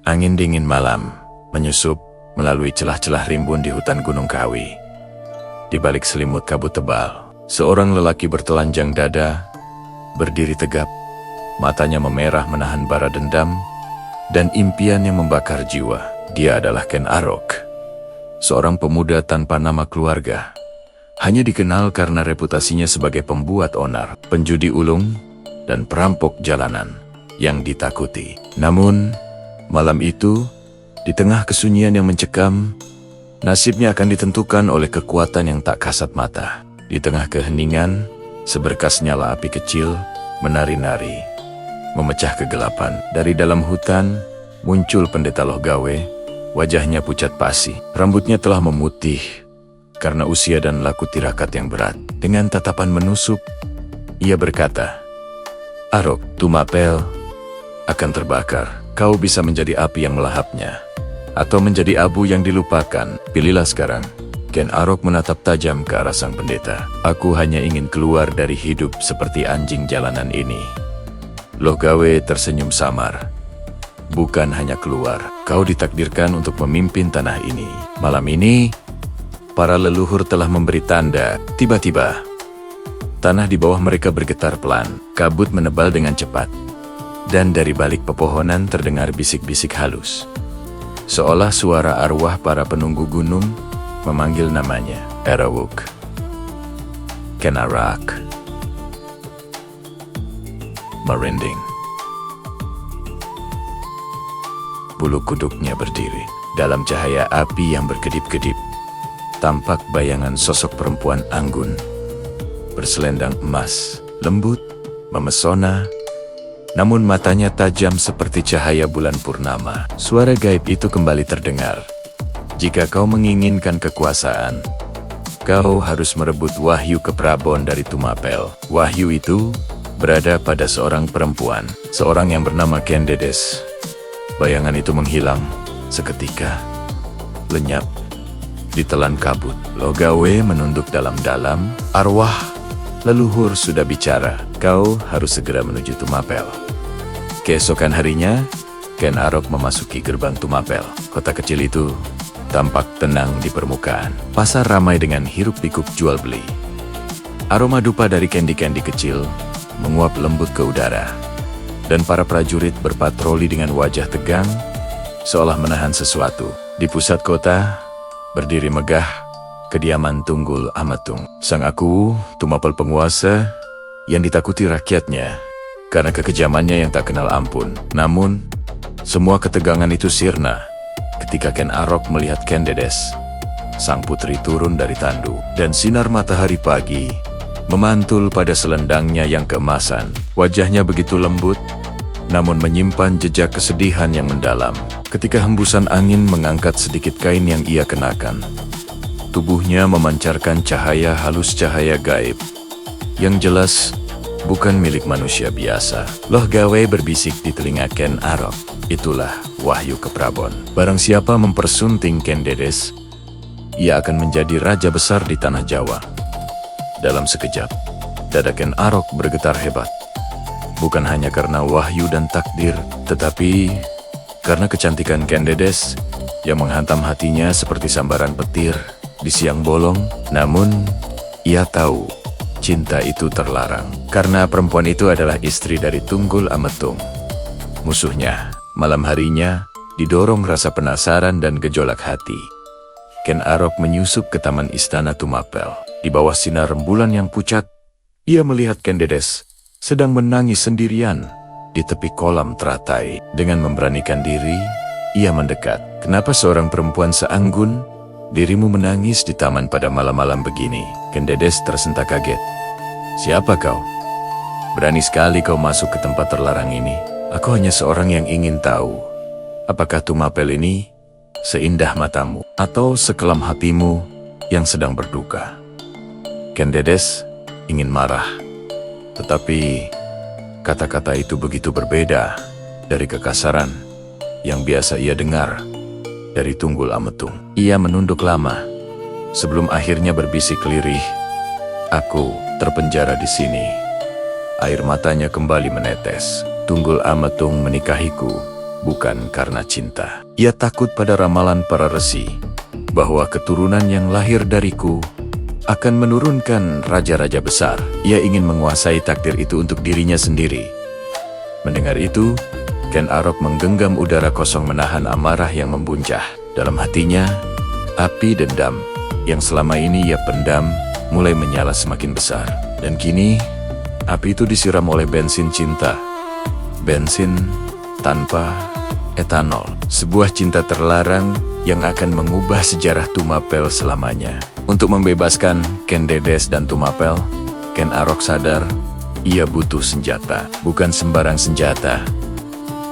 Angin dingin malam menyusup melalui celah-celah rimbun di hutan Gunung Kawi. Di balik selimut kabut tebal, seorang lelaki bertelanjang dada, berdiri tegap, matanya memerah menahan bara dendam, dan impian yang membakar jiwa. Dia adalah Ken Arok, seorang pemuda tanpa nama keluarga. Hanya dikenal karena reputasinya sebagai pembuat onar, penjudi ulung, dan perampok jalanan yang ditakuti. Namun, malam itu, di tengah kesunyian yang mencekam, nasibnya akan ditentukan oleh kekuatan yang tak kasat mata. Di tengah keheningan, seberkas nyala api kecil menari-nari, memecah kegelapan. Dari dalam hutan, muncul pendeta Lohgawe, wajahnya pucat pasi. Rambutnya telah memutih karena usia dan laku tirakat yang berat. Dengan tatapan menusuk, ia berkata, "Arok, Tumapel akan terbakar. Kau bisa menjadi api yang melahapnya, atau menjadi abu yang dilupakan. Pilihlah sekarang." Ken Arok menatap tajam ke arah sang pendeta. "Aku hanya ingin keluar dari hidup seperti anjing jalanan ini." Lohgawe tersenyum samar. "Bukan hanya keluar, kau ditakdirkan untuk memimpin tanah ini. Malam ini, para leluhur telah memberi tanda." Tiba-tiba, tanah di bawah mereka bergetar pelan, kabut menebal dengan cepat. Dan dari balik pepohonan terdengar bisik-bisik halus. Seolah suara arwah para penunggu gunung memanggil namanya. Erawuk, Ken Arok. Merinding. Bulu kuduknya berdiri. Dalam cahaya api yang berkedip-kedip, tampak bayangan sosok perempuan anggun, berselendang emas, lembut, memesona, namun matanya tajam seperti cahaya bulan purnama. Suara gaib itu kembali terdengar. "Jika kau menginginkan kekuasaan, kau harus merebut wahyu keprabon dari Tumapel." Wahyu itu berada pada seorang perempuan, seorang yang bernama Kendedes. Bayangan itu menghilang seketika, lenyap, ditelan kabut. Lohgawe menunduk dalam-dalam. "Arwah leluhur sudah bicara, kau harus segera menuju Tumapel." Keesokan harinya, Ken Arok memasuki gerbang Tumapel. Kota kecil itu tampak tenang di permukaan. Pasar ramai dengan hiruk-pikuk jual beli. Aroma dupa dari kendi-kendi kecil menguap lembut ke udara. Dan para prajurit berpatroli dengan wajah tegang, seolah menahan sesuatu. Di pusat kota, berdiri megah, kediaman Tunggul Ametung. Sang aku, Tumapel penguasa, yang ditakuti rakyatnya karena kekejamannya yang tak kenal ampun. Namun, semua ketegangan itu sirna ketika Ken Arok melihat Kendedes, sang putri turun dari tandu, dan sinar matahari pagi memantul pada selendangnya yang keemasan. Wajahnya begitu lembut, namun menyimpan jejak kesedihan yang mendalam. Ketika hembusan angin mengangkat sedikit kain yang ia kenakan, tubuhnya memancarkan cahaya halus, cahaya gaib, yang jelas bukan milik manusia biasa. Lohgawe berbisik di telinga Ken Arok, "Itulah wahyu keprabon. Barang siapa mempersunting Kendedes, ia akan menjadi raja besar di tanah Jawa." Dalam sekejap, dada Ken Arok bergetar hebat. Bukan hanya karena wahyu dan takdir, tetapi karena kecantikan Kendedes yang menghantam hatinya seperti sambaran petir di siang bolong. Namun, ia tahu cinta itu terlarang, karena perempuan itu adalah istri dari Tunggul Ametung, musuhnya. Malam harinya, didorong rasa penasaran dan gejolak hati, Ken Arok menyusup ke taman istana Tumapel. Di bawah sinar rembulan yang pucat, ia melihat Kendedes sedang menangis sendirian di tepi kolam teratai. Dengan memberanikan diri, ia mendekat. "Kenapa seorang perempuan seanggun dirimu menangis di taman pada malam-malam begini?" Kendedes tersentak kaget. "Siapa kau? Berani sekali kau masuk ke tempat terlarang ini." "Aku hanya seorang yang ingin tahu, apakah Tumapel ini seindah matamu atau sekelam hatimu yang sedang berduka?" Kendedes ingin marah, tetapi kata-kata itu begitu berbeda dari kekasaran yang biasa ia dengar dari Tunggul Ametung. Ia menunduk lama sebelum akhirnya berbisik lirih, "Aku terpenjara di sini." Air matanya kembali menetes. "Tunggul Ametung menikahiku bukan karena cinta. Ia takut pada ramalan para resi, bahwa keturunan yang lahir dariku akan menurunkan raja-raja besar. Ia ingin menguasai takdir itu untuk dirinya sendiri. Mendengar itu, Ken Arok menggenggam udara kosong menahan amarah yang membuncah. Dalam hatinya, api dendam yang selama ini ia pendam mulai menyala semakin besar. Dan kini, api itu disiram oleh bensin cinta. Bensin tanpa etanol. Sebuah cinta terlarang yang akan mengubah sejarah Tumapel selamanya. Untuk membebaskan Ken Dedes dan Tumapel, Ken Arok sadar ia butuh senjata. Bukan sembarang senjata,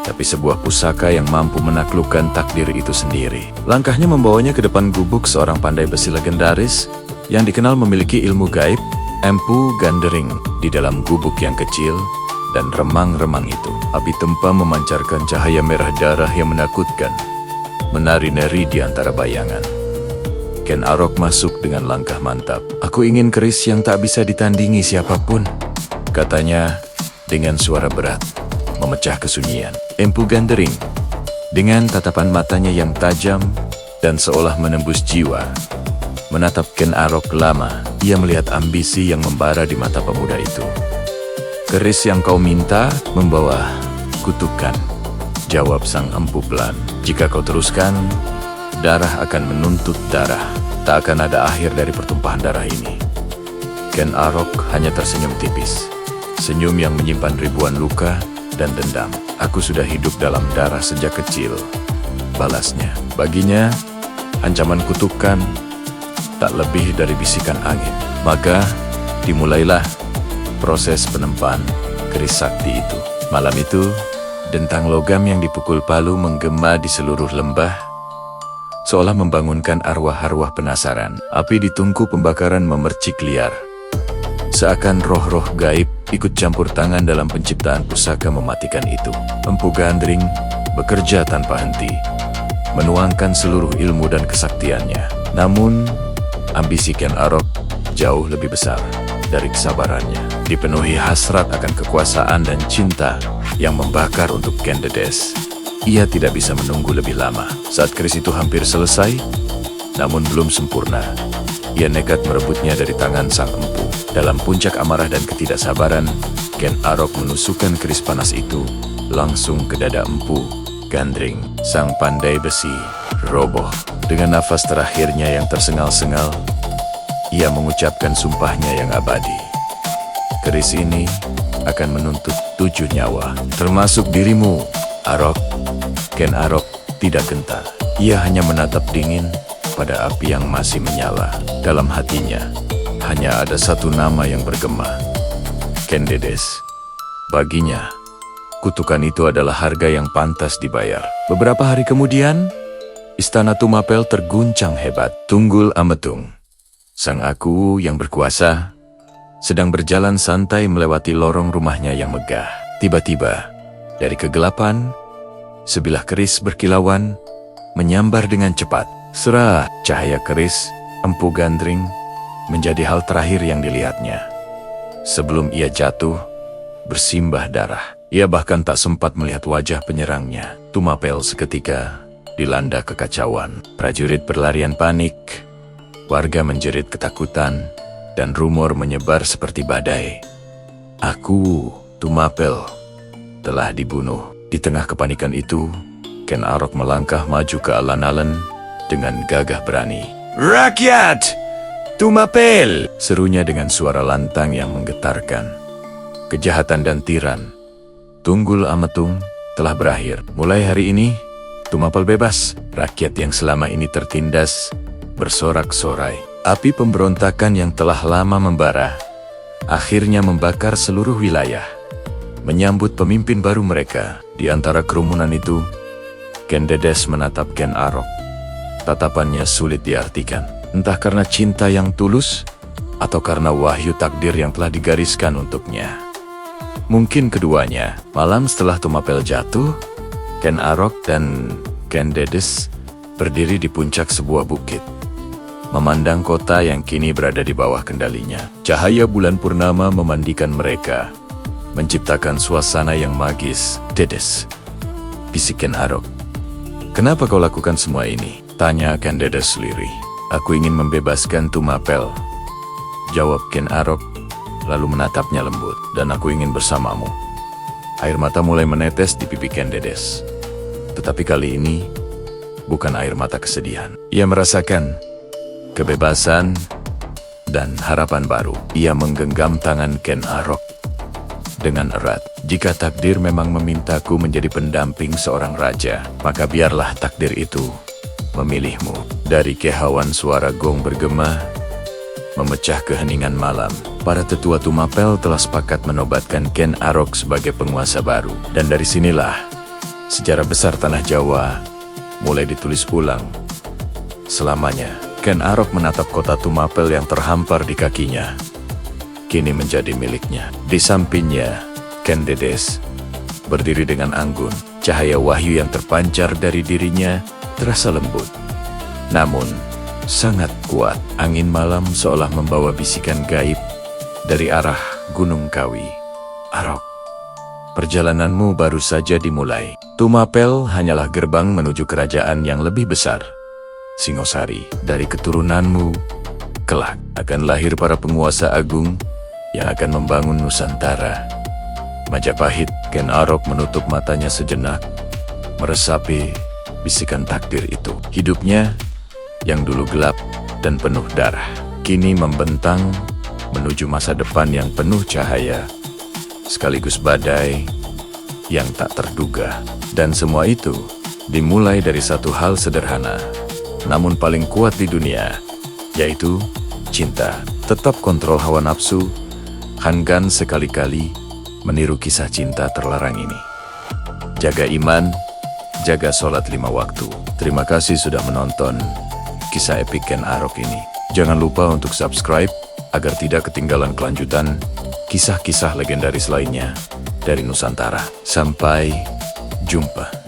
tapi sebuah pusaka yang mampu menaklukkan takdir itu sendiri. Langkahnya membawanya ke depan gubuk seorang pandai besi legendaris yang dikenal memiliki ilmu gaib, Empu Gandering. Di dalam gubuk yang kecil dan remang-remang itu, api tempa memancarkan cahaya merah darah yang menakutkan, menari-nari di antara bayangan. Ken Arok masuk dengan langkah mantap. "Aku ingin keris yang tak bisa ditandingi siapapun," katanya dengan suara berat, memecah kesunyian. Empu Gandering, dengan tatapan matanya yang tajam dan seolah menembus jiwa, menatap Ken Arok lama. Ia melihat ambisi yang membara di mata pemuda itu. "Keris yang kau minta membawa kutukan," jawab sang empu pelan. "Jika kau teruskan, darah akan menuntut darah. Tak akan ada akhir dari pertumpahan darah ini." Ken Arok hanya tersenyum tipis. Senyum yang menyimpan ribuan luka dan dendam. "Aku sudah hidup dalam darah sejak kecil," balasnya. Baginya, ancaman kutukan tak lebih dari bisikan angin. Maka, dimulailah proses penempaan keris sakti itu. Malam itu, dentang logam yang dipukul palu menggema di seluruh lembah, seolah membangunkan arwah-arwah penasaran. Api di tungku pembakaran memercik liar. Seakan roh-roh gaib ikut campur tangan dalam penciptaan pusaka mematikan itu. Empu Gandring bekerja tanpa henti, menuangkan seluruh ilmu dan kesaktiannya. Namun, ambisi Ken Arok jauh lebih besar dari kesabarannya. Dipenuhi hasrat akan kekuasaan dan cinta yang membakar untuk Ken Dedes, ia tidak bisa menunggu lebih lama. Saat keris itu hampir selesai, namun belum sempurna, ia nekat merebutnya dari tangan sang empu. Dalam puncak amarah dan ketidaksabaran, Ken Arok menusukkan keris panas itu langsung ke dada Empu Gandring. Sang pandai besi roboh. Dengan nafas terakhirnya yang tersengal-sengal, ia mengucapkan sumpahnya yang abadi. "Keris ini akan menuntut 7 nyawa, termasuk dirimu, Arok." Ken Arok tidak gentar. Ia hanya menatap dingin pada api yang masih menyala. Dalam hatinya, hanya ada satu nama yang bergema, Ken Dedes. Baginya, kutukan itu adalah harga yang pantas dibayar. Beberapa hari kemudian, Istana Tumapel terguncang hebat. Tunggul Ametung, sang aku yang berkuasa, sedang berjalan santai melewati lorong rumahnya yang megah. Tiba-tiba, dari kegelapan, sebilah keris berkilauan menyambar dengan cepat. Serah cahaya keris Empu Gandring menjadi hal terakhir yang dilihatnya. Sebelum ia jatuh, bersimbah darah. Ia bahkan tak sempat melihat wajah penyerangnya. Tumapel seketika dilanda kekacauan. Prajurit berlarian panik, warga menjerit ketakutan, dan rumor menyebar seperti badai. Aku, Tumapel, telah dibunuh. Di tengah kepanikan itu, Ken Arok melangkah maju ke alun-alun dengan gagah berani. "Rakyat Tumapel!" serunya dengan suara lantang yang menggetarkan. Kejahatan dan tiran Tunggul Ametung telah berakhir. Mulai hari ini, Tumapel bebas. Rakyat yang selama ini tertindas bersorak-sorai. Api pemberontakan yang telah lama membara akhirnya membakar seluruh wilayah. Menyambut pemimpin baru mereka. Di antara kerumunan itu, Ken Dedes menatap Ken Arok. Tatapannya sulit diartikan. Entah karena cinta yang tulus, atau karena wahyu takdir yang telah digariskan untuknya. Mungkin keduanya. Malam setelah Tumapel jatuh, Ken Arok dan Ken Dedes berdiri di puncak sebuah bukit, memandang kota yang kini berada di bawah kendalinya. Cahaya bulan purnama memandikan mereka, menciptakan suasana yang magis. "Dedes, bisik Ken Arok. Kenapa kau lakukan semua ini? Tanya Ken Dedes lirih. Aku ingin membebaskan Tumapel, jawab Ken Arok, lalu menatapnya lembut. Dan aku ingin bersamamu. Air mata mulai menetes di pipi Ken Dedes. Tetapi kali ini, bukan air mata kesedihan. Ia merasakan kebebasan dan harapan baru. Ia menggenggam tangan Ken Arok dengan erat. Jika takdir memang memintaku menjadi pendamping seorang raja, maka biarlah takdir itu memilihmu. Dari kehauan suara gong bergema, memecah keheningan malam. Para tetua Tumapel telah sepakat menobatkan Ken Arok sebagai penguasa baru. Dan dari sinilah, sejarah besar tanah Jawa mulai ditulis ulang. Selamanya, Ken Arok menatap kota Tumapel yang terhampar di kakinya. Kini menjadi miliknya. Di sampingnya, Ken Dedes berdiri dengan anggun. Cahaya wahyu yang terpancar dari dirinya terasa lembut, namun sangat kuat. Angin malam seolah membawa bisikan gaib dari arah Gunung Kawi. Arok, perjalananmu baru saja dimulai. Tumapel hanyalah gerbang menuju kerajaan yang lebih besar, Singosari. Dari keturunanmu, kelak akan lahir para penguasa agung yang akan membangun Nusantara. Majapahit. Ken Arok menutup matanya sejenak, meresapi bisikan takdir itu. Hidupnya yang dulu gelap dan penuh darah, kini membentang menuju masa depan yang penuh cahaya, sekaligus badai yang tak terduga. Dan semua itu dimulai dari satu hal sederhana, namun paling kuat di dunia, yaitu cinta. Tetap kontrol hawa nafsu, Hanggan sekali-kali meniru kisah cinta terlarang ini. Jaga iman, jaga sholat 5 waktu. Terima kasih sudah menonton kisah epik Ken Arok ini. Jangan lupa untuk subscribe agar tidak ketinggalan kelanjutan kisah-kisah legendaris lainnya dari Nusantara. Sampai jumpa.